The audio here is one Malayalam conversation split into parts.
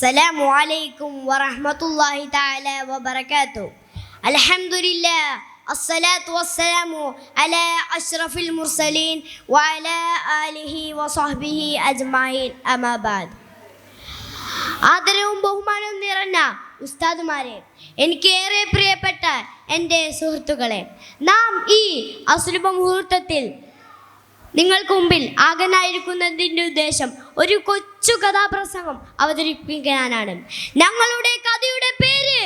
അസ്സലാമു അലൈക്കും വറഹ്മത്തുള്ളാഹി തആല വബറകാതുഹു. അൽഹംദുലില്ലാഹ് അസ്സലാത്തു വസ്സലാമു അലാ അഷ്റഫിൽ മുർസലീൻ വഅലാ ആലിഹി വസഹ്ബിഹി അജ്മഈൻ. അമാ ബഅദ്. ആദരവും ബഹുമാനവും നിറഞ്ഞ ഉസ്താദുമാരെ, എനിക്കേറെ പ്രിയപ്പെട്ട എൻ്റെ സുഹൃത്തുക്കളെ, നാം ഈ അസുലഭ മുഹൂർത്തത്തിൽ നിങ്ങൾക്ക് മുമ്പിൽ ആകനായിരിക്കുന്നതിൻ്റെ ഉദ്ദേശം ഒരു കൊച്ചു കഥാപ്രസംഗം അവതരിപ്പിക്കാനാണ്. ഞങ്ങളുടെ കഥയുടെ പേര്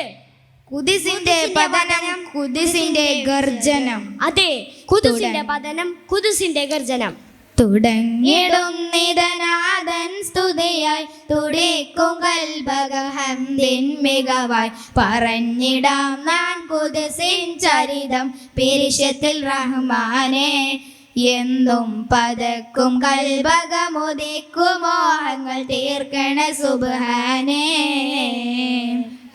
കുദിസിന്റെ പതനം, കുദിസിന്റെ ഗർജനം. അതെ, കുദിസിന്റെ പതനം, കുദിസിന്റെ ഗർജനം. തുടങ്ങിടുന്നിതനാഥൻ സ്തുതിയായി തുടിക്കും കൽബകഹംദിൻ മികവായി പറഞ്ഞിടാം നാൻ കുദിസിൻ ചരിതം പിരിശത്തിൽ റഹ്മാനെ. എന്നും പതക്കും കൽബകമുദിക്കും മോഹങ്ങൾ തീർക്കണ സുബ്ഹാനേ.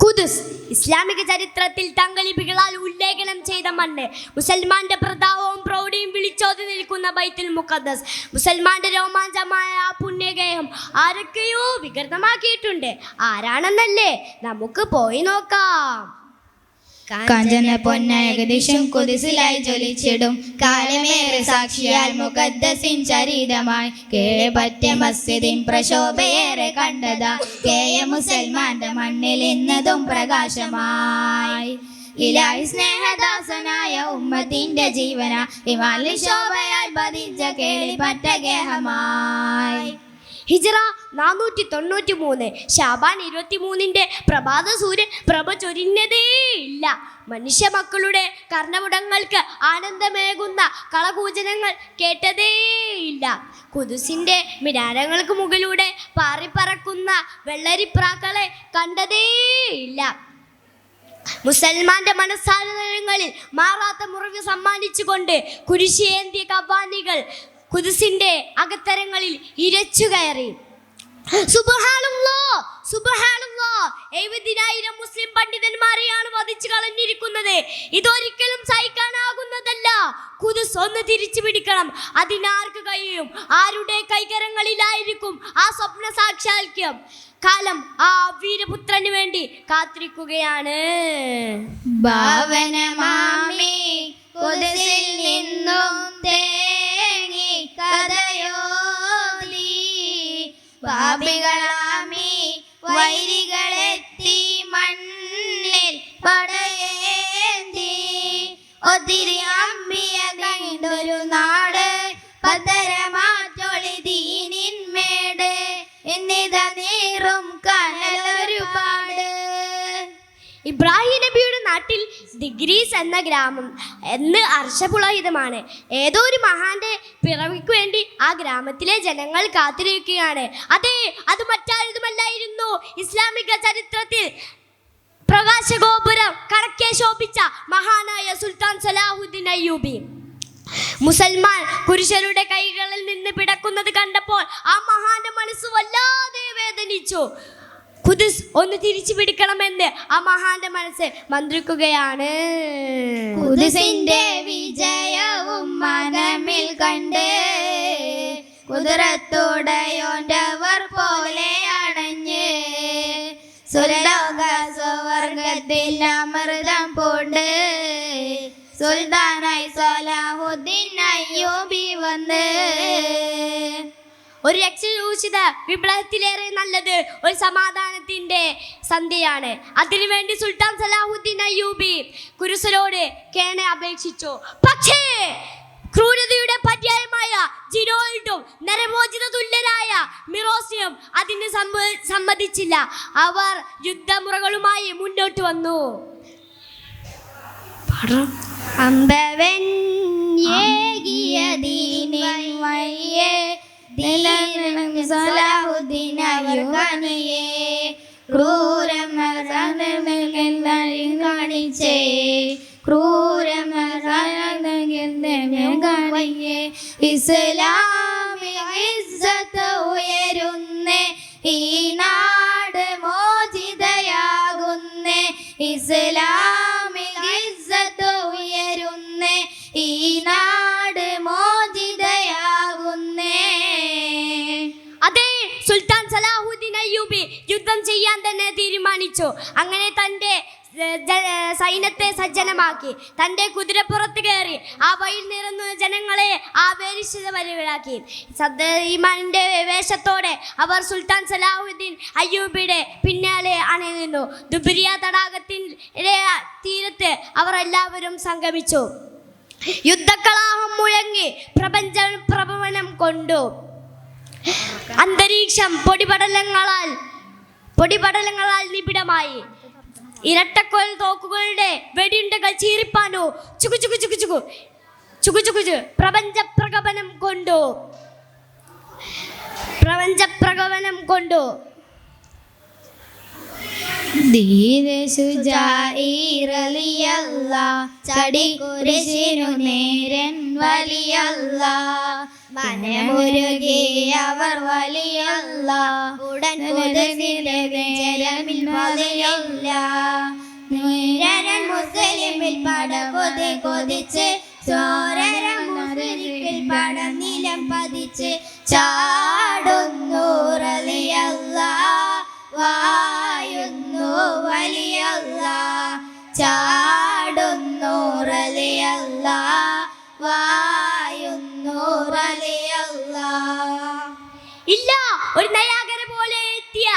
ഖുദ്സ് ഇസ്ലാമിക ചരിത്രത്തിൽ തങ്കളിപികളാൽ ഉല്ലേഖനം ചെയ്ത മണ്ണ്. മുസൽമാന്റെ പ്രതാപവും പ്രൗഢിയും വിളിച്ചോതി നിൽക്കുന്ന ബൈത്തുൽ മുഖദ്ദസ്. മുസൽമാന്റെ രോമാഞ്ചമായ ആ പുണ്യഗേഹം ആരൊക്കെയോ വികൃതമാക്കിയിട്ടുണ്ട്. ആരാണെന്നല്ലേ നമുക്ക് പോയി നോക്കാം. കാഞ്ചന പൊന്നേകദേശം കുദിസിലായി ജ്വലിച്ചിടും കാലമേറെ സാക്ഷിയാൽ മുഖദ്ദസിൻ ചരിതമായി കേപറ്റ മസ്ജിദിൻ പ്രശോഭയേറെ കണ്ടതാ കേയ മുസൽമാന്റെ മണ്ണിൽ ഇന്നതും പ്രകാശമായി. ഇലാഹി സ്നേഹദാസനായ ഉമ്മത്തിന്റെ ജീവന ഹിമാലയ ശോഭയാൽ പതിച്ച കേളിപ്പറ്റ ഗേഹമായി. ഹിജ്റ 493 ശാബാൻ 23 പ്രഭാത സൂര്യൻ പ്രഭ ചൊരിഞ്ഞതേയില്ല. മനുഷ്യ മക്കളുടെ കർണമുടങ്ങൾക്ക് ആനന്ദമേകുന്ന കളകൂജനങ്ങൾ കേട്ടതേയില്ല. ഖുദ്സിന്റെ മിനാരങ്ങൾക്ക് മുകളിലൂടെ പാറിപ്പറക്കുന്ന വെള്ളരിപ്രാക്കളെ കണ്ടതേയില്ല. മുസൽമാന്റെ മനസ്സാരങ്ങളിൽ മാറാത്ത മുറിവ് സമ്മാനിച്ചുകൊണ്ട് കുരിശിയേന്തിയ കവ്വാനികൾ ഖുദ്സിന്റെ അകത്തരങ്ങളിൽ ഇരച്ചു കയറി. സുബ്ഹാനല്ലാഹ്, സുബ്ഹാനല്ലാഹ്, 70,000 മുസ്ലിം പണ്ഡിതന്മാരെയാണ് വധിച്ചു കളഞ്ഞിരിക്കുന്നത്. ഇതൊരിക്കലും സഹിക്കാനാകുന്നതല്ല. ഖുദ്സ് ഒന്ന് തിരിച്ചു പിടിക്കണം. അതിനാർക്ക് കഴിയും? ആരുടെ കൈകരങ്ങളിലായിരിക്കും ആ സ്വപ്ന സാക്ഷാത്കാരം? കാലം ആ വീരപുത്രന് വേണ്ടി കാത്തിരിക്കുകയാണ്. ഭാവനമാമി ഖുദ്സിൽ നിന്നും തേങ്ങി കഥയോതി പാപികളാമി വൈരികളെത്തി മണ്ണിൽ പടയേന്തി ഒത്തിരി അമ്മിയ കണ്ടൊരു നാട് പതരമാറ്റൊളി ദീനിന്മേട് എന്നിത നീറും കനലൊരുപാട്. ഇബ്രാഹിം നബിയുടെ നാട്ടിൽ ദിഗ്രീസ് എന്ന ഗ്രാമം എന്ന് ഹർഷപുളഹിതമാണ്. ഏതോ ഒരു മഹാന്റെ പിറവിക്ക് വേണ്ടി ആ ഗ്രാമത്തിലെ ജനങ്ങൾ കാത്തിരിക്കുകയാണ്. അതെ, അത് മറ്റാരുമല്ലായിരുന്നു ഇസ്ലാമിക ചരിത്രത്തിൽ പ്രകാശഗോപുരം കടക്കെ ശോഭിച്ച മഹാനായ സുൽത്താൻ സലാഹുദ്ദീൻ അയ്യൂബി. മുസൽമാൻ പുരുഷരുടെ കൈകളിൽ നിന്ന് പിടക്കുന്നത് കണ്ടപ്പോൾ ആ മഹാന്റെ മനസ്സ് വല്ലാതെ വേദനിച്ചു. ഖുദ്സ് ഒന്ന് തിരിച്ചു പിടിക്കണമെന്ന് ആ മഹാന്റെ മനസ്സ് മന്ത്രിക്കുകയാണ്. ഖുദ്സിന്റെ വിജയവും മനമിൽ കണ്ട് കുതിരത്തോടയോൻ്റെവർ പോലെ അണഞ്ഞ് സുരലോക സുവർഗത്തിൽ അമൃതം പൂണ്ട് സുൽത്താനായി സലാഹുദ്ദീൻ അയ്യൂബി വന്ന്. ഒരു രക്ഷയൂഷിത വിപ്ലവത്തിലേറെ നല്ലത് ഒരു സമാധാനത്തിന്റെ സന്ധ്യയാണ്. അതിനുവേണ്ടി സുൽത്താൻ സലാഹുദ്ദീൻ അയ്യൂബി കുരിശിനോട് കേണെ അപേക്ഷിച്ചു. പക്ഷേ ക്രൂരതയുടെ പര്യായമായ ജിനോയിഡും നരമോചിത തുല്യരായ മിറോസിനും അതിന് സമ്മതിച്ചില്ല. അവർ യുദ്ധമുറകളുമായി മുന്നോട്ട് വന്നു. അമ്പവൻ ഏകിയ ദീനിൻ വഴിയേ സലാഹുദ്ദീൻ അയ്യൂബിയെ കാണിച്ചേ ക്രൂരമേ ഇസ്ലാമിക ഇസ്സത്ത് ഉയരുന്നേ ഈ നാട് മോചിതയാകുന്നേ. ഇസ്ലാമിക ഇസ്സത്ത് ഉയരുന്നേ ഈ നാട് മോചിതയാകുന്നേ. അതെ, സുൽത്താൻ സലാഹുദ്ദീൻ അയ്യൂബി യുദ്ധം ചെയ്യാൻ തന്നെ തീരുമാനിച്ചു. അങ്ങനെ തൻ്റെ സൈന്യത്തെ സജ്ജനമാക്കി തൻ്റെ കുതിരപ്പുറത്ത് കയറി ആ വഴിയിൽ നിറഞ്ഞ ജനങ്ങളെ ആവേശിതവരാക്കി. ഈമാനിൻ്റെ വേഷത്തോടെ അവർ സുൽത്താൻ സലാഹുദ്ദീൻ അയ്യൂബിയുടെ പിന്നാലെ അണിനിന്നു. ദുബരിയ തടാകത്തിൻ്റെ തീരത്ത് അവർ എല്ലാവരും സംഗമിച്ചു. യുദ്ധക്കളാഹം മുഴങ്ങി പ്രപഞ്ചം കൊണ്ടു. അന്തരീക്ഷം പൊടിപടലങ്ങളാൽ നിബിഡമായി. ഇരട്ടക്കോൽ തോക്കുകളുടെ വെടിയുണ്ടകൾ ചീറിപ്പാനു. ചുകു ചുകു ചുകു ചുകു ചുകു ചുകു ചു പ്രപഞ്ചപ്രകമ്പനം കൊണ്ടു. ചടികുരിശിനു നേരൻ വലിയല്ല മനമുരുകി അവർ വലിയല്ല ഉടൻ വലിയല്ല മുസ്ലിമിൽ പട കൊതിച്ച് ചോരരം മുസ്ലിമിൽ പട നിലം പതിച്ച് ചാടുന്നു റളിയല്ല വായുന്നു വലിയല്ല ചാടുന്നു റളിയല്ല വായുന്നു റളിയല്ല. ഇല്ല, ഒരു നയാഗര പോലെ എത്തിയ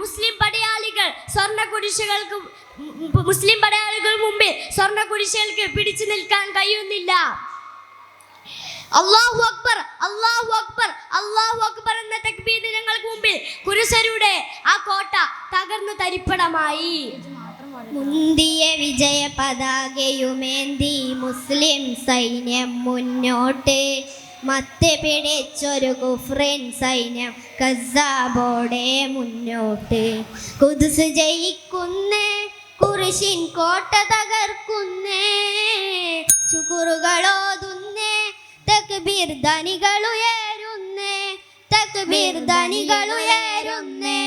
മുസ്ലിം പടയാളികൾ മുമ്പിൽ സ്വർണ്ണ കുരിശുകൾക്ക് പിടിച്ചു നിൽക്കാൻ കഴിയുന്നില്ല. അല്ലാഹു അക്ബർ അല്ലാഹു അക്ബർ അല്ലാഹു അക്ബർ എന്ന തക്ബീരങ്ങൾക്ക് മുമ്പിൽ കുരിശരുടെ ആ കോട്ട തകർന്നു തരിപ്പണമായി. മുന്തിയ വിജയ പതാകയുമേന്തി മുസ്ലിം സൈന്യം മുന്നോട്ട് മത്ത് പിടിച്ചൊരു കുഫ്രൻ സൈന്യം കസ്സാബോടെ മുന്നോട്ട്. ഖുദ്സ് ജയിക്കുന്നേ കുരിശിൻ കോട്ട തകർക്കുന്നേ ശുക്റുകളോതുന്നേ തക്ബീർ ധനികളുയരുന്നേ തക്ബീർ ധനികളുയരുന്നേ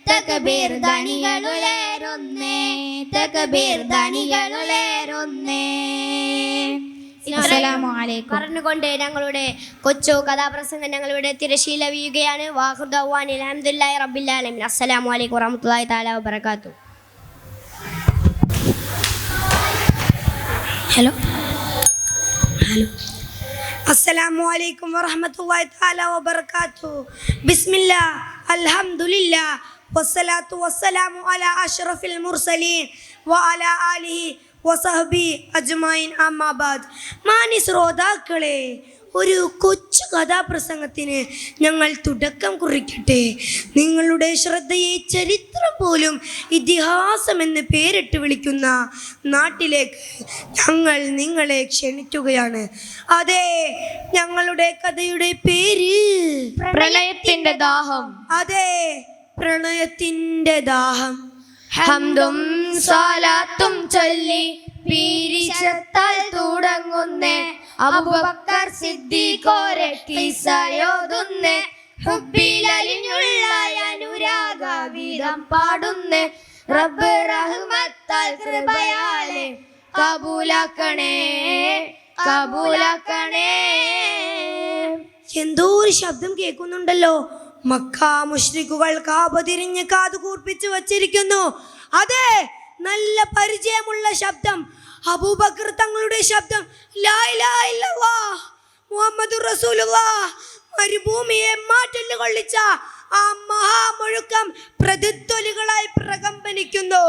തക്ബീർ ധനികളുയരുന്നേ തക്ബീർ ധനികളുയരുന്നേ. പറഞ്ഞുകൊണ്ട് ഞങ്ങളുടെ കൊച്ചു കഥാപ്രസംഗം ഞങ്ങളിവിടെ തിരശീല വീഴുകയാണ്. വാഹുദാൻ അൽഹംദുലില്ലാഹി റബ്ബിൽ ആലമീൻ. അസ്സലാമു അലൈക്കും വറഹ്മത്തുള്ളാഹി തആല വബറകാതുഹു. ഹലോ അസ്സലാമു അലൈക്കും വറഹ്മത്തുള്ളാഹി തആല വബറകാതുഹു. ബിസ്മില്ലാഹ് അൽഹംദുലില്ലാഹ് വസ്സലാത്തു വസ്സലാമു അലാ അഷ്റഫിൽ മുർസലീൻ വഅലാ ആലിഹി വസഹ്ബിഹി അജ്മഈൻ അമ്മാ ബഅദ്. മാന്യ ശ്രോതാക്കളെ, ഒരു കൊച്ചു കഥാപ്രസംഗത്തിന് ഞങ്ങൾ തുടക്കം കുറിക്കട്ടെ. നിങ്ങളുടെ ശ്രദ്ധയെ ചരിത്രം പോലും ഇതിഹാസമെന്ന് പേരിട്ട് വിളിക്കുന്ന നാട്ടിലേക്ക് ഞങ്ങൾ നിങ്ങളെ ക്ഷണിക്കുകയാണ്. അതെ, ഞങ്ങളുടെ കഥയുടെ പേര് പ്രളയത്തിന്റെ ദാഹം. അതെ, പ്രണയത്തിന്റെ ദാഹം. ഹംദും സ്വലാത്തും ചൊല്ലി പീരിശത്താൽ തുടങ്ങുന്നേ അബൂബക്കർ സിദ്ദീഖോരെ കിസ്സയോതുന്നേ ഹുബ്ബിലലിഞ്ഞുള്ള അനുരാഗ ഗീതം പാടുന്നേ റബ്ബ് റഹ്മത്താൽ കൃപയാലെ കബൂലാക്കണേ കബൂലാക്കണേ. എന്തോ ഒരു ശബ്ദം കേൾക്കുന്നുണ്ടല്ലോ. മക്ക മുശ്രിക്കുകൾ കാബ തിരിഞ്ഞ് കാതു കൂർപ്പിച്ചു വച്ചിരിക്കുന്നു. അതെ, നല്ല പരിചയമുള്ള ശബ്ദം. അബൂബക്കർ തങ്ങളുടെ ശബ്ദം. ലാ ഇലാഹ ഇല്ലല്ലാഹ് മുഹമ്മദുർ റസൂലുള്ളാഹ്. മരുഭൂമിയെ മാറ്റല് കൊള്ളിച്ച ആ മഹാമുഴക്കം പ്രതിധ്വനികളായി പ്രകമ്പനിക്കുന്നു.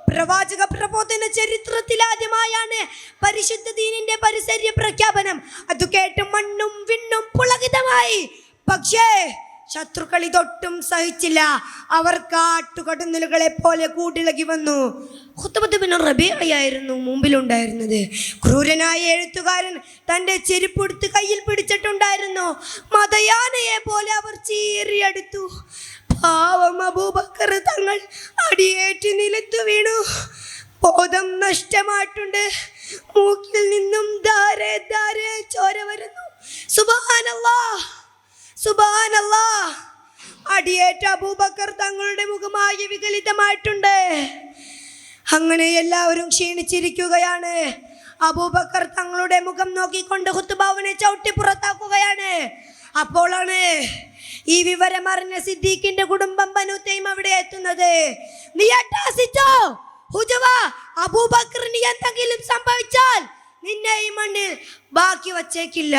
പ്രവാചക പ്രബോധന ചരിത്രത്തിലാദ്യമായാണ് പരിശുദ്ധ ദീനിന്റെ പരിസര്യ പ്രഖ്യാപനം. അത് കേട്ട് മണ്ണും വിണ്ണും പുളകിതമായി. പക്ഷേ ശത്രുക്കൾ ഇതൊട്ടും സഹിച്ചില്ല. അവർ കാട്ടുകടന്നലുകളെ പോലെ കൂട്ടിളകി വന്നു. ഖുത്ബത്ത് ബിൻ റബീഅയായിരുന്നു മുമ്പിലുണ്ടായിരുന്നത്. ക്രൂരനായ എഴുത്തുകാരൻ തൻ്റെ ചെരുപ്പെടുത്ത് കയ്യിൽ പിടിച്ചിട്ടുണ്ടായിരുന്നു. മതയാനയെ പോലെ അവർ ചീറിയടുത്തു. പാവം അബൂബക്കർ തങ്ങൾ അടിയേറ്റ് നിലത്തു വീണു. ബോധം നഷ്ടമായിട്ടുണ്ട്. മൂക്കിൽ നിന്നും ധാരെ ധാരെ ചോര വരുന്നു. സുബ്ഹാനല്ലാഹ് സുബ്ഹാനല്ലാഹ്. അടിയേറ്റ അബൂബക്കർ തങ്ങളുടെ മുഖമായി വികലിതമായിട്ടുണ്ട്. അങ്ങനെ എല്ലാവരും ക്ഷീണിച്ചിരിക്കുകയാണ്. അബൂബക്കർ തങ്ങളുടെ മുഖം നോക്കിക്കൊണ്ട് ഖുത്ബാവിനെ ചവിട്ടി പുറത്താക്കുകയാണ്. അപ്പോഴാണ് ഈ വിവരം അറിഞ്ഞ സിദ്ദീഖിന്റെ കുടുംബം ബനു തൈം അവിടെ എത്തുന്നത്. നീ അട്ടഹസിച്ചോ ഹുജവ, അബൂബക്കറിന് എന്തെങ്കിലും സംഭവിച്ചാൽ നിന്നെ ഈ മണ്ണിൽ ബാക്കി വച്ചേക്കില്ല.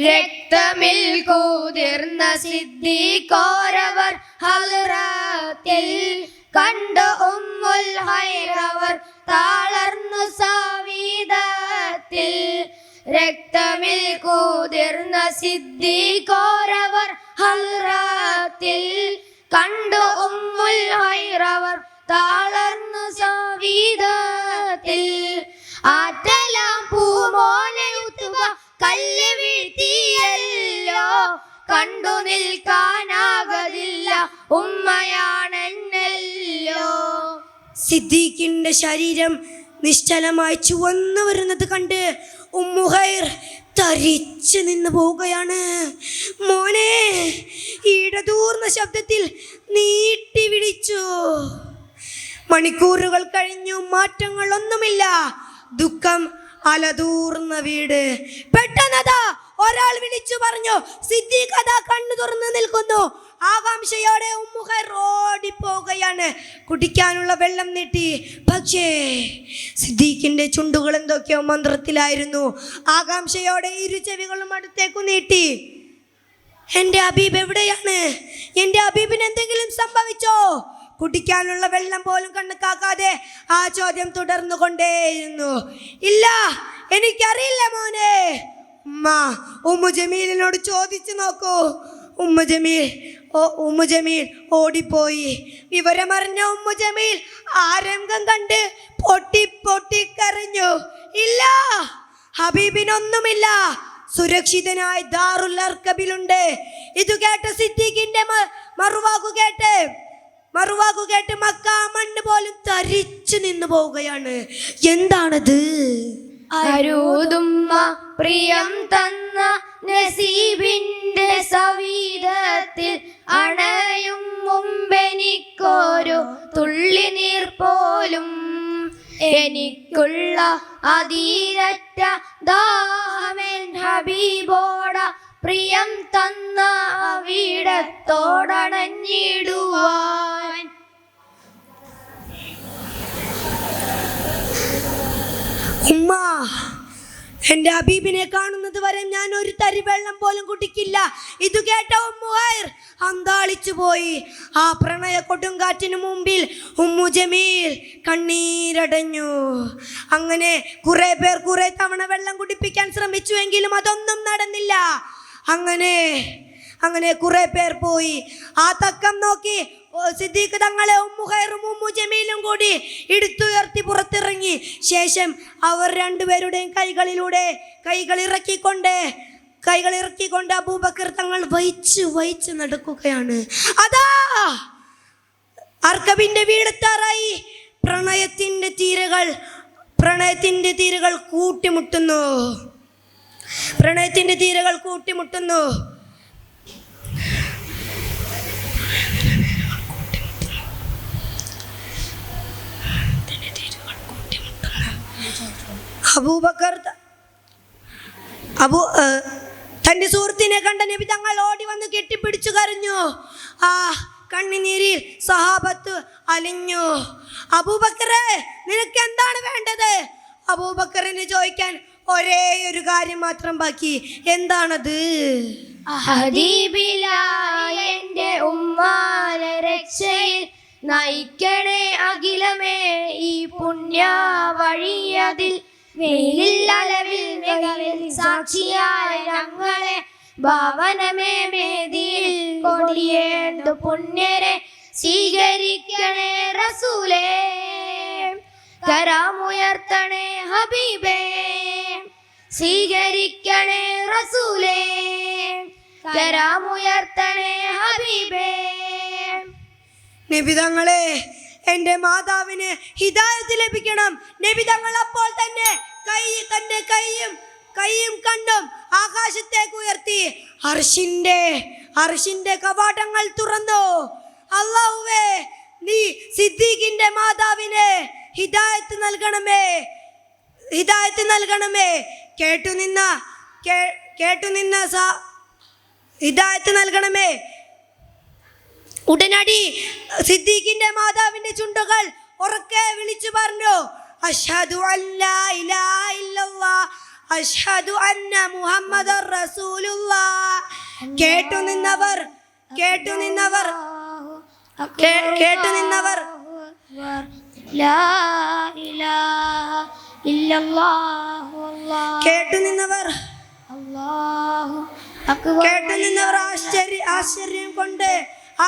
രക്തമിൽ കുതിർന്ന സിദ്ദീഖോരവർ ഹൽറത്തിൽ കണ്ടു ഉമ്മുൽ ഹൈറവർ തളർന്നു സവീദത്തിൽ. രക്തമിൽ കുതിർന്ന സിദ്ദീഖോരവർ ഹൽറത്തിൽ കണ്ടു ഉമ്മുൽ ഹൈറവർ തളർന്നു സവീദത്തിൽ. ആറ്റലാം പൂമോനെ ഉത്തുബ കല്ല് വീഴ്ത്തിയല്ലോ, കണ്ടു നിൽക്കാനാകതില്ല ഉമ്മയാണെന്നല്ലോ. സിദ്ദീഖിന്റെ ശരീരം നിശ്ചലമായി ചുവന്നു വരുന്നത് കണ്ട് ഉമ്മു ഖൈർ തരിച്ചു നിന്ന് പോവുകയാണ്. മോനെ, ഇടതൂർന്ന ശബ്ദത്തിൽ നീട്ടി വിളിച്ചു. മണിക്കൂറുകൾ കഴിഞ്ഞു, മാറ്റങ്ങളൊന്നുമില്ല. ദുഃഖം അലതൂർന്ന വീട്. പെട്ടെന്നതാ ഒരാൾ വിളിച്ചു പറഞ്ഞു, സിദ്ദീഖ് അതാ കണ്ണു തുറന്നു നിൽക്കുന്നു. ആകാംക്ഷയോടെ ഉമ്മു ഖൈർ ഓടിപ്പോവുകയാണ്. കുടിക്കാനുള്ള വെള്ളം നീട്ടി. പക്ഷേ സിദ്ദീഖിന്റെ ചുണ്ടുകൾ എന്തൊക്കെയോ മന്ത്രത്തിലായിരുന്നു. ആകാംക്ഷയോടെ ഇരു ചെവികളും അടുത്തേക്കു നീട്ടി. എൻ്റെ ഹബീബ് എവിടെയാണ്? എൻ്റെ ഹബീബിന് എന്തെങ്കിലും സംഭവിച്ചോ? കുടിക്കാനുള്ള വെള്ളം പോലും കണ്ണുക്കാക്കാതെ ആ ചോദ്യം തുടർന്നു കൊണ്ടേയിരുന്നു. ഇല്ല, എനിക്കറിയില്ല മോനെ. ഉമ്മു ജമീലിനോട് ചോദിച്ചു നോക്കൂ. ഉമ്മു ജമീൽ ഓടിപ്പോയി. വിവരമറിഞ്ഞ ഉമ്മു ജമീൽ ആ രംഗം കണ്ട് പൊട്ടി പൊട്ടിക്കരഞ്ഞു. ഇല്ല, ഹബീബിനൊന്നുമില്ല, സുരക്ഷിതനായി ദാറുൽ അർഖബിലുണ്ട്. ഇത് കേട്ട സിദ്ദീഖിന്റെ മറുവാക്കു കേട്ട് മക്ക മണ്ണ് പോലും തരിച്ചു നിന്നു പോവുകയാണ്. എന്താണത്? അരുതുമ്മ പ്രിയം തന്ന നസീബിന്റെ സവീദത്തിൽ അണയും മുമ്പെനിക്കൊരു തുള്ളി നീർ പോലും. എനിക്കുള്ള അതീരറ്റ ദാഹമേൻ ഹബീബോട പ്രിയം തന്ന അവിടത്തോടണഞ്ഞിടുവാൻ. ഉമ്മ, എന്റെ ഹബീബിനെ കാണുന്നത് വരെ ഞാൻ ഒരു തരി വെള്ളം പോലും കുടിക്കില്ല. ഇത് കേട്ട ഉമ്മു ഖൈർ അന്താളിച്ചു പോയി. ആ പ്രണയ കൊടുങ്കാറ്റിന് മുമ്പിൽ ഉമ്മു ജമീൽ കണ്ണീരടഞ്ഞു. അങ്ങനെ കുറെ പേർ കുറെ തവണ വെള്ളം കുടിപ്പിക്കാൻ ശ്രമിച്ചുവെങ്കിലും അതൊന്നും നടന്നില്ല. അങ്ങനെ കുറെ പേർ പോയി. ആ തക്കം നോക്കി സിദ്ദീഖ് തങ്ങളെ ഉമ്മു ഖൈറും ഉമ്മു ജമീലും കൂടി എടുത്തുയർത്തി പുറത്തിറങ്ങി. ശേഷം അവർ രണ്ടുപേരുടെയും കൈകളിറക്കിക്കൊണ്ട് അബൂബക്കർ തങ്ങൾ വഹിച്ചു നടക്കുകയാണ്. അതാ അർഖബിന്റെ വീടെത്താറായി. പ്രണയത്തിന്റെ തീരകൾ കൂട്ടിമുട്ടുന്നു. അബൂബക്കർ തന്റെ സുഹൃത്തിനെ കണ്ട നബി തങ്ങൾ ഓടി വന്ന് കെട്ടിപ്പിടിച്ചു കരഞ്ഞു. ആ കണ്ണുനീരിൽ സഹാബത്ത് അലിഞ്ഞു. അബൂബക്കറെ, നിനക്ക് എന്താണ് വേണ്ടത്? അബൂബക്കറിന് ചോദിക്കാൻ ഒരേ ഒരു കാര്യം മാത്രം ബാക്കി. എന്താണത്? എന്റെ ഉമ്മാനെ രക്ഷയിൽ നയിക്കണേ അഖിലമേ ഈ പുണ്യ വഴിയതിൽ. വെയിലിൽ അലവിൽ മികവിൽ സാക്ഷിയായ ഞങ്ങളെ ഭാവനമേ മേദിയിൽ കൊടിയേണ്ടു പുണ്യരെ സ്വീകരിക്കണേ റസൂലേ. കരാമുയർത്തണേ ഹബീബേ, സ്വീകരിക്കണേ റസൂലേ. കരാമുയർത്തണേ ഹബീബേ. നബി തങ്ങളെ, എൻ്റെ മാതാവിന് ഹിദായത്ത് ലഭിക്കണം. നബി തങ്ങൾ അപ്പോൾ തന്നെ തന്റെ കൈയും കണ്ടും ആകാശത്തേക്ക് ഉയർത്തി. അർശിന്റെ കവാടങ്ങൾ തുറന്നു. അല്ലാഹുവേ, നീ സിദ്ദീഖിന്റെ മാതാവിന് ഹിദായത്ത് നൽകണമേ. ഹിദായത്ത് നൽകണമേ. ഉടനടി സിദ്ദീഖിന്റെ മാതാവിന്റെ ചുണ്ടുകൾ ഉറക്കെ വിളിച്ചു പറഞ്ഞു, അഷ്ഹദു അല്ലാ ഇലാഹ ഇല്ലല്ലാഹ് അഷ്ഹദു അന്ന മുഹമ്മദർ റസൂലുള്ളാഹ്. കേട്ടുനിന്നവർ ലാ ഇലാഹ ഇല്ലല്ലാഹു അല്ലാഹു അക്ബർ. കേട്ടുനിന്നവർ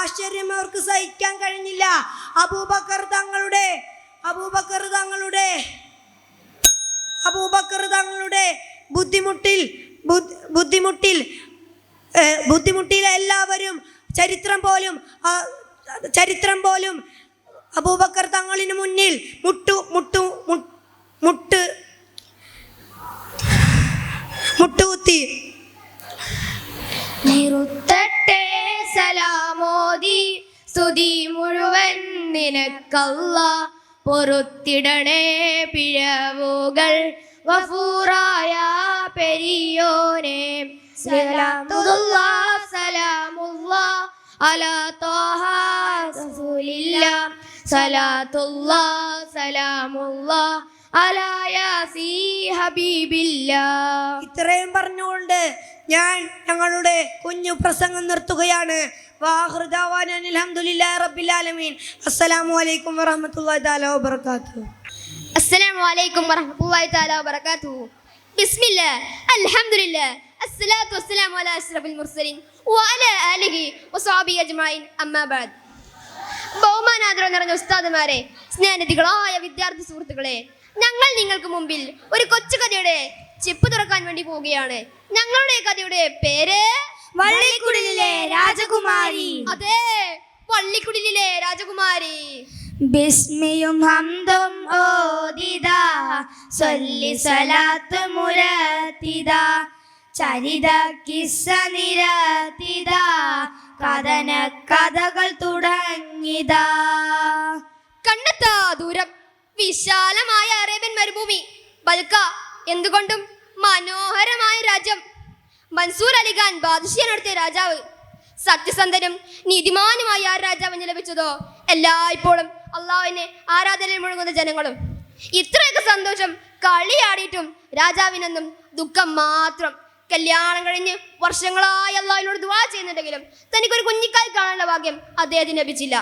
ആശ്ചര്യം അവർക്ക് സഹിക്കാൻ കഴിഞ്ഞില്ല. അബൂബക്കർ തങ്ങളുടെ ബുദ്ധിമുട്ടിൽ എല്ലാവരും ചരിത്രം പോലും അബൂബക്കർ തങ്ങളിന് മുന്നിൽ മുട്ടുകുത്തി. നിറുത്തട്ടെ സലാമോദി സ്തുതി മുഴുവൻ നിനക്കല്ലാ. പൊറുത്തിടണേ പിഴവുകൾ ഗഫൂറായ പെരിയോനെ. സലാമുല്ലാഹ് സലാമുല്ലാഹ് അലാ ത്വാഹ റസൂലില്ലാഹ്. സലാത്തുല്ലാഹ് സലാമുല്ലാഹ് അലാ യാസീൻ ഹബീബില്ലാഹ്. ഇത്രയും പറഞ്ഞുകൊണ്ട് ഞാൻ ഞങ്ങളുടെ കുഞ്ഞു പ്രസംഗം നിർത്തുകയാണ്. വാഖിറു ദഅവാനാ അൽഹംദുലില്ലാഹി റബ്ബിൽ ആലമീൻ. അസ്സലാമു അലൈക്കും വറഹ്മത്തുള്ളാഹി തആല വബറകാതുഹു. അസ്സലാമു അലൈക്കും വറഹ്മത്തുള്ളാഹി തആല വബറകാതുഹു. ബിസ്മില്ലാഹ് അൽഹംദുലില്ലാഹ് അസ്സലാത്തു വസ്സലാമു അലാ അഷ്റഫിൽ മുർസലീൻ വഅലാ ആലിഹി വസഹബിഹി അജ്മഈൻ. അമ്മാ ബഅദ്. ബഹുമാനാദരം നിറഞ്ഞ ഉസ്താദുമാരെ, സ്നേഹനിധികളായ വിദ്യാർത്ഥി സുഹൃത്തുക്കളെ, ഞങ്ങൾ നിങ്ങൾക്ക് മുമ്പിൽ ഒരു കൊച്ചു കഥയുടെ ചിപ്പ് തുറക്കാൻ വേണ്ടി പോവുകയാണ്. ഞങ്ങളുടെ കഥയുടെ പേര് വള്ളിക്കുടിലിലെ രാജകുമാരി. അതെ, വള്ളിക്കുടിലിലെ രാജകുമാരി. ബിസ്മിയും ഹംദും ഓദിദാ സല്ലി സലാത്ത് മുരത്തിദാ. ചരിത കിസ്സ നിരത്തിദാ കഥന കഥകൾ തുടങ്ങിതാ. കണ്ണെത്താ ദൂരം വിശാലമായ അറേബ്യൻ മരുഭൂമി, ബൽക്ക എന്തുകൊണ്ടും മനോഹരമായ രാജ്യം. മൻസൂർ അലിഖാൻ ബാദുഷിയനടുത്ത രാജാവ്. സത്യസന്ധനും നീതിമാനുമായ ആ രാജാവിന് ലഭിച്ചതോ എല്ലായ്പ്പോഴും അള്ളാഹുവിനെ ആരാധനയിൽ മുഴുകുന്ന ജനങ്ങളും. ഇത്രയൊക്കെ സന്തോഷം കളിയാടിയിട്ടും രാജാവിനെന്നും ദുഃഖം മാത്രം. കല്യാണം കഴിഞ്ഞ് വർഷങ്ങളായി അള്ളാഹുവിനോട് ദുആ ചെയ്യുന്നുണ്ടെങ്കിലും തനിക്കൊരു കുഞ്ഞിക്കാൽ കാണാനുള്ള ഭാഗ്യം അദ്ദേഹത്തിന് ലഭിച്ചില്ല.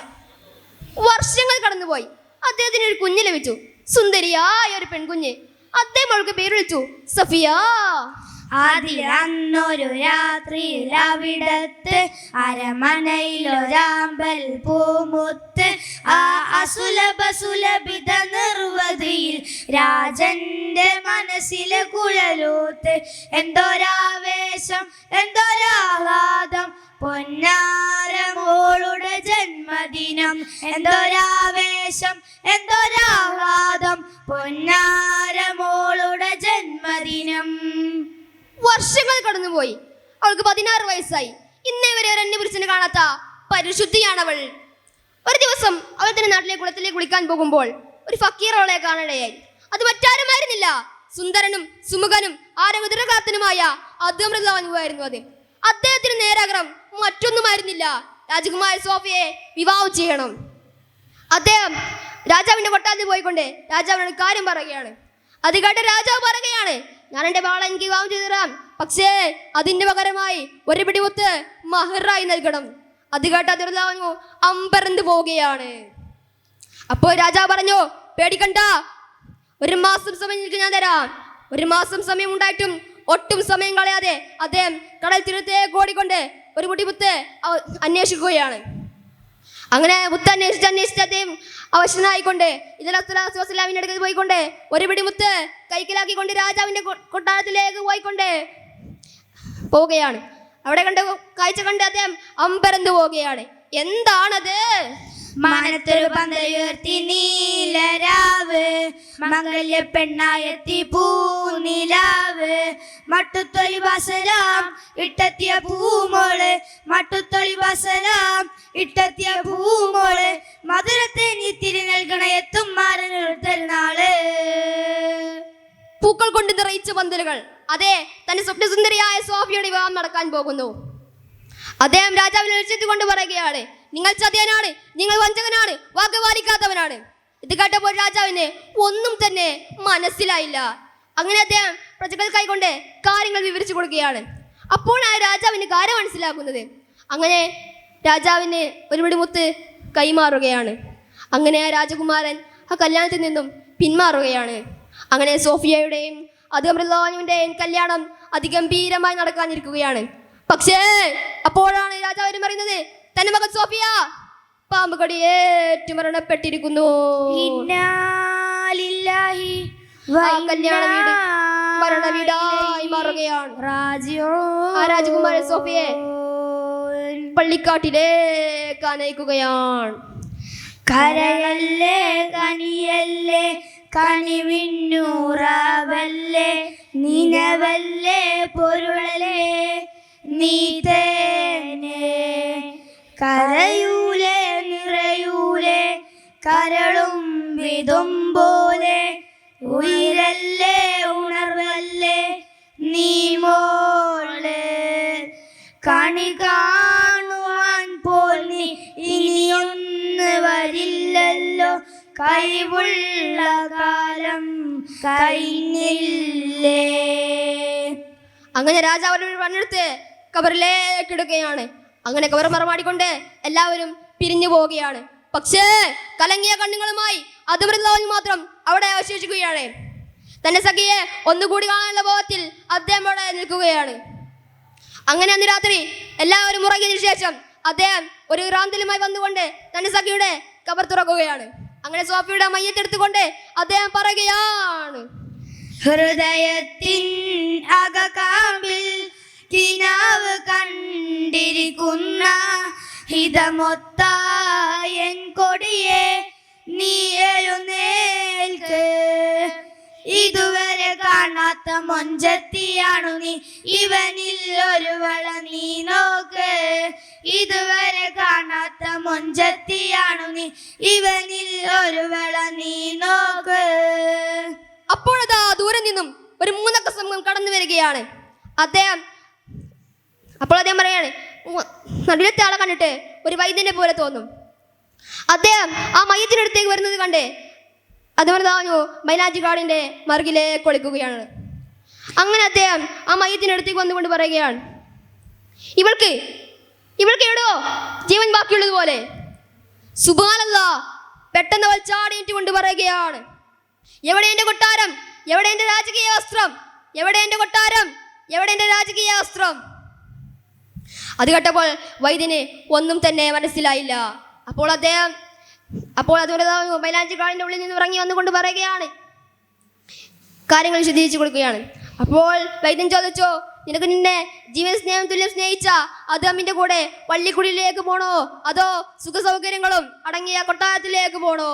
വർഷങ്ങൾ കടന്നുപോയി. അദ്ദേഹത്തിന് ഒരു കുഞ്ഞ് ലഭിച്ചു, സുന്ദരിയായ ഒരു പെൺകുഞ്ഞ്. അദ്ദേഹം അവൾക്ക് പേര് വിളിച്ചു സഫിയ. അതിലന്നൊരു രാത്രിയിൽ അവിടത്ത് അരമനയിലൊരാമ്പൽ പൂമുത്ത്. ആ സുലഭിത നിർവൃതിയിൽ രാജന്റെ മനസ്സിലെ കുഴലൂത്ത്. എന്തൊരാവേശം എന്തൊരാഹ്ലാദം പൊന്നാരമോളുടെ ജന്മദിനം. എന്തൊരാവേശം എന്തൊരാഹ്ലാദം പൊന്നാരമോളുടെ ജന്മദിനം. വർഷങ്ങൾ കടന്നുപോയി. അവൾക്ക് 16 വയസ്സായി. ഇന്നേ വരെ ഒരു അന്യപുരുഷനെ കാണാത്ത പരിശുദ്ധിയാണവൾ. ഒരു ദിവസം അവൾ തന്റെ നാട്ടിലെ കുളത്തിലേക്ക് കുളിക്കാൻ പോകുമ്പോൾ ഒരു ഫക്കീർ അവളെ കാണാനിടയായി. അത് മറ്റാരുമായിരുന്നില്ല, സുന്ദരനും സുമുഖനും ആരോഗ്യകാത്തനുമായ അദ്ദുമായിരുന്നു അത്. അദ്ദേഹത്തിന് നേരാഗ്രഹം മറ്റൊന്നുമായിരുന്നില്ല, രാജകുമാരി സോഫിയെ വിവാഹം ചെയ്യണം. അദ്ദേഹം രാജാവിന്റെ കൊട്ടാരത്തിൽ പോയിക്കൊണ്ട് രാജാവിനോട് കാര്യം പറയുകയാണ്. അത് കേട്ട രാജാവ് പറയുകയാണ്, ഞാൻ എൻ്റെ മകളെ എനിക്ക് വിവാഹം ചെയ്തു തരാം, പക്ഷേ അതിന്റെ പകരമായി ഒരു പിടിമുത്ത് മഹറായി നൽകണം. അത് കേട്ട ദുർലാവു അമ്പരന്ന് പോവുകയാണ്. അപ്പോൾ രാജാവ് പറഞ്ഞു, പേടിക്കണ്ട, 1 മാസം സമയം എനിക്ക് ഞാൻ തരാം. 1 മാസം സമയം ഉണ്ടായിട്ടും ഒട്ടും സമയം കളയാതെ അദ്ദേഹം കടൽ തീരത്തേക്ക് ഓടിക്കൊണ്ട് ഒരു മുടിമുത്ത് അന്വേഷിക്കുകയാണ്. അങ്ങനെ മുത്ത് അന്വേഷിച്ച് അദ്ദേഹം അവശനായിക്കൊണ്ട് ഇസ്ലാമിന്റെ അടുക്കൽ പോയിക്കൊണ്ട് ഒരു പിടിമുത്ത് കൈക്കലാക്കിക്കൊണ്ട് രാജാവിന്റെ കൊട്ടാരത്തിലേക്ക് പോവുകയാണ്. അവിടെ കാഴ്ച കണ്ട് അദ്ദേഹം അമ്പരന്ന് പോവുകയാണ്. എന്താണത്? മാനത്തൊരു പന്തലുയർത്തി നീലരാവ്, മംഗല്യ പെണ്ണായെത്തി പൂനിലാവ്. മട്ടുത്തൊലി വസലാം ഇട്ടെത്തിയ പൂമോള്, മട്ടുത്തൊലി വസലാം ഇട്ടെത്തിയ പൂമോള്. മധുരത്തെ നീ തിരി നൽകണ എത്തും മാരനൊരു തരുന്നാള്. പൂക്കൾ കൊണ്ട് നിറയിച്ച പന്തലുകൾ. അതെ, തന്റെ സ്വപ്നസുന്ദരിയായ സോഫിയുടെ വിവാഹം നടക്കാൻ പോകുന്നു. അദ്ദേഹം രാജാവിനെ വിളിച്ചെത്തിക്കൊണ്ട് പറയുകയാണ്, നിങ്ങൾ ചതിയനാണ്, നിങ്ങൾ വഞ്ചകനാണ്, വാക്ക് പാലിക്കാത്തവനാണ്. ഇത് കേട്ടപ്പോൾ രാജാവിന് ഒന്നും തന്നെ മനസ്സിലായില്ല. അങ്ങനെ അദ്ദേഹം പ്രജകൾക്കായി കൊണ്ട് കാര്യങ്ങൾ വിവരിച്ചു കൊടുക്കുകയാണ്. അപ്പോഴാണ് രാജാവിന് കാര്യം മനസ്സിലാക്കുന്നത്. അങ്ങനെ രാജാവിന് ഒരു പിടിമുത്ത് കൈമാറുകയാണ്. അങ്ങനെ ആ രാജകുമാരൻ ആ കല്യാണത്തിൽ നിന്നും പിന്മാറുകയാണ്. അങ്ങനെ സോഫിയയുടെയും അദ്ഹംറുല്ലാഹിയുടെയും കല്യാണം അതിഗംഭീരമായി നടക്കാനിരിക്കുകയാണ്. പക്ഷേ അപ്പോഴാണ് രാജാവിന് പറയുന്നത്, തന്റെ മകൾ സോഫിയ പാമ്പ് കടിയേറ്റ് മരണപ്പെട്ടിരിക്കുന്നു. കല്യാണ വീട് മരണ വീടായി മാറുകയാണ്. ആ രാജകുമാരൻ സോഫിയെ പള്ളിക്കാട്ടിലേക്ക് അനയിക്കുകയാണ്. കരയല്ലേ കനിയല്ലേ കണിവിന്നൂറാവല്ലേ നിനവല്ലേ പൊരുളല്ലേ നീതേനെ കരയൂലേ നിറയൂലേ കരളും വിതും പോലെ ഉയരല്ലേ ഉണർവല്ലേ നീ മോളെ കണി കാണുവാൻ പോൽ നീ ഇനിയൊന്ന് വരില്ലല്ലോ കഴിവുള്ള കാലം കഴിഞ്ഞില്ലേ. അങ്ങനെ രാജാവ് പണിയെടുത്ത് കബറിലേക്ക് ഇടുകയാണ്. അങ്ങനെ കബർ മറമാടിക്കൊണ്ട് എല്ലാവരും പിരിഞ്ഞു പോവുകയാണ്. പക്ഷേ കലങ്ങിയ കണ്ണുകളുമായി അദ്ഹംറുല്ലാഹി മാത്രം അവിടെ അവശേഷിക്കുകയാണ്. തന്റെ സഖിയെ ഒന്നുകൂടി കാണാനുള്ള ബോധത്തിൽ അദ്ദേഹം അവിടെ നിൽക്കുകയാണ്. അങ്ങനെ അന്ന് രാത്രി എല്ലാവരും ഉറങ്ങിയതിനു ശേഷം അദ്ദേഹം ഒരു റാന്തലുമായി വന്നുകൊണ്ട് തന്റെ സഖിയുടെ കബർ തുറക്കുകയാണ്. അങ്ങനെ സോഫിയുടെ മയ്യത്തെടുത്തുകൊണ്ട് അദ്ദേഹം പറയുകയാണ്, ഹൃദയത്തിൻ അകക്കാമ്പിൽ കിനാവ് കണ്ടിരിക്കുന്ന ഹിതമൊത്തായൻ കൊടിയെ നീ എഴുന്നേൽക്ക്. ഇതുവരെ കാണാത്ത മൊഞ്ചത്തിയാണു നീ, ഇവനിൽ ഒരു വള നീ നോക്ക്. ഇതുവരെ കാണാത്ത മൊഞ്ചത്തിയാണു നീ, ഇവനിൽ ഒരു വള നീ നോക്ക്. അപ്പോഴതാ ദൂരെ നിന്നും ഒരു മൂന്നക്ക സംഘം കടന്നു വരികയാണ്. അപ്പോൾ അദ്ദേഹം പറയാണ്, നടുവിലത്തെ ആളെ കണ്ടിട്ട് ഒരു വൈദ്യനെ പോലെ തോന്നും. അദ്ദേഹം ആ മയ്യത്തിനടുത്തേക്ക് വരുന്നത് കണ്ട് അതുപോലെ മൈലാഞ്ചി കാടിൻ്റെ മറുകിലേക്ക് ഒളിക്കുകയാണ്. അങ്ങനെ അദ്ദേഹം ആ മയ്യത്തിനടുത്തേക്ക് വന്നുകൊണ്ട് പറയുകയാണ്, ഇവൾക്ക് എവിടോ ജീവൻ ബാക്കിയുള്ളതുപോലെ. സുബ്ഹാനല്ലാഹ്, പെട്ടെന്ന് അവൾ ചാടിയിട്ട് കൊണ്ട് പറയുകയാണ്, എവിടെ എൻ്റെ കൊട്ടാരം, എവിടെ എൻ്റെ രാജകീയ വസ്ത്രം, എവിടെ എൻ്റെ കൊട്ടാരം, എവിടെ എൻ്റെ രാജകീയ വസ്ത്രം. അത് കേട്ടപ്പോൾ വൈദ്യന് ഒന്നും തന്നെ മനസ്സിലായില്ല. അപ്പോൾ അതുപോലെ മൈലാഞ്ചി കാടിൻ്റെ ഉള്ളിൽ നിന്ന് ഇറങ്ങി വന്നുകൊണ്ട് പറയുകയാണ്, കാര്യങ്ങൾ വിശദീകരിച്ചു കൊടുക്കുകയാണ്. അപ്പോൾ വൈദ്യൻ ചോദിച്ചോ, നിനക്ക് നിന്നെ ജീവൻ സ്നേഹം തുല്യം സ്നേഹിച്ച അദ്ഹമിന്റെ കൂടെ പള്ളിക്കുടിയിലേക്ക് പോണോ, അതോ സുഖ സൗകര്യങ്ങളും അടങ്ങിയ കൊട്ടാരത്തിലേക്ക് പോണോ?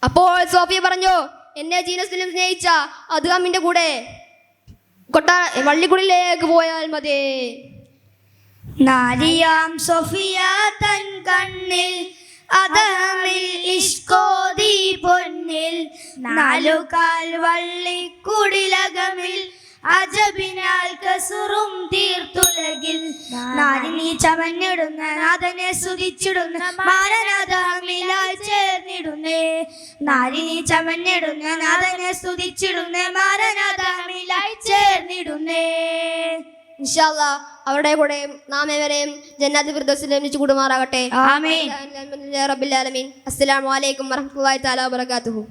അപ്പോൾ സോഫിയ പറഞ്ഞു, എന്നെ ജീവൻ തുല്യം സ്നേഹിച്ച അദ്ഹമിന്റെ കൂടെ പള്ളിക്കുടിയിലേക്ക് പോയാൽ മതി. നാരിയാം സോഫിയ തൻ കണ്ണിൽ അദ്ഹമിൽ ഇഷ്കോതി പൊന്നിൽ നാലുകാൽ വള്ളിക്കുടിലകമിൽ അജബിനാൽ കസുറും തീർത്തുലകിൽ നാരിനീ ചമഞ്ഞിടുന്ന നാഥനെ സ്തുതിച്ചിടുന്ന മാരനാഥമിലായി ചേർന്നിടുന്നേ. നാരിനീ ചമഞ്ഞിടുന്ന നാഥനെ സ്തുതിച്ചിടുന്ന മാരനാഥമിലായി ചേർന്നിടുന്നേ. ഇൻഷാ അല്ലാഹ് അവരുടെ കൂടെ നാം ഏവരെയും ജന്നാത്തുൽ ഫിർദൗസിൽ ഒരുമിച്ച് കൂടുമാറാകട്ടെ. ആമീൻ. റബ്ബിൽ ആലമീൻ. അസ്സലാമു അലൈക്കും വറഹ്മത്തുള്ളാഹി തആല വബറകാതുഹു.